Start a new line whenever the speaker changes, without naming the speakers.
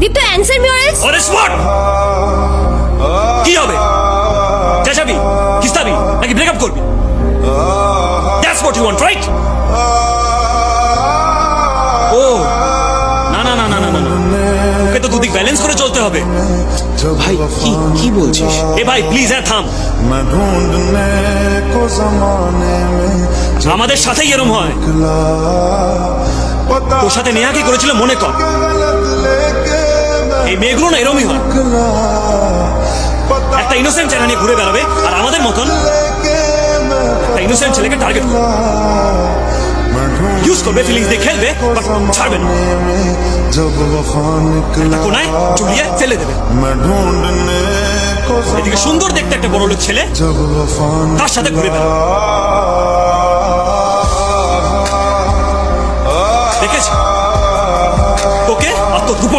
Deepto answer me or else.
On spot কি হবে? চেঁচাবি, কিস্তাবি নাকি ব্রেকআপ করবি? That's what you want, right? ও না না না না না না না, ওকে তো দুদিক ব্যালেন্স করে চলতে হবে।
ভাই কি কি বলছিস?
এ ভাই প্লিজ, হ্যাঁ থাম।
मैं ढूंढने को जमाने में
আমাদের সাথেই এরম হয়।
पता
তোর সাথে নেহা কি করেছিল মনে কর।
गलत लेके
এই মেয়েগুলো না এরমই হয়,
निकला पता
একটা ইনোসেন্ট ছেলে নিয়ে ঘুরে বেড়াবে আর আমাদের মতন
लेके मैं
একটা ইনোসেন্ট ছেলেকে টার্গেট করবে,
मैं ढूंढने
ইউজ করবে, ফিলিংস দিয়ে খেলবে, বাট ছাড়বে না।
में जब वफा निकला
কোনায় চুলিয়ে ফেলে দেবে।
मैं ढूंढने को
এদিকে সুন্দর দেখতে একটা বড় লোক ছেলে
जब वफा
তার সাথে ঘুরে বেড়াবে। দেখেছ তোকে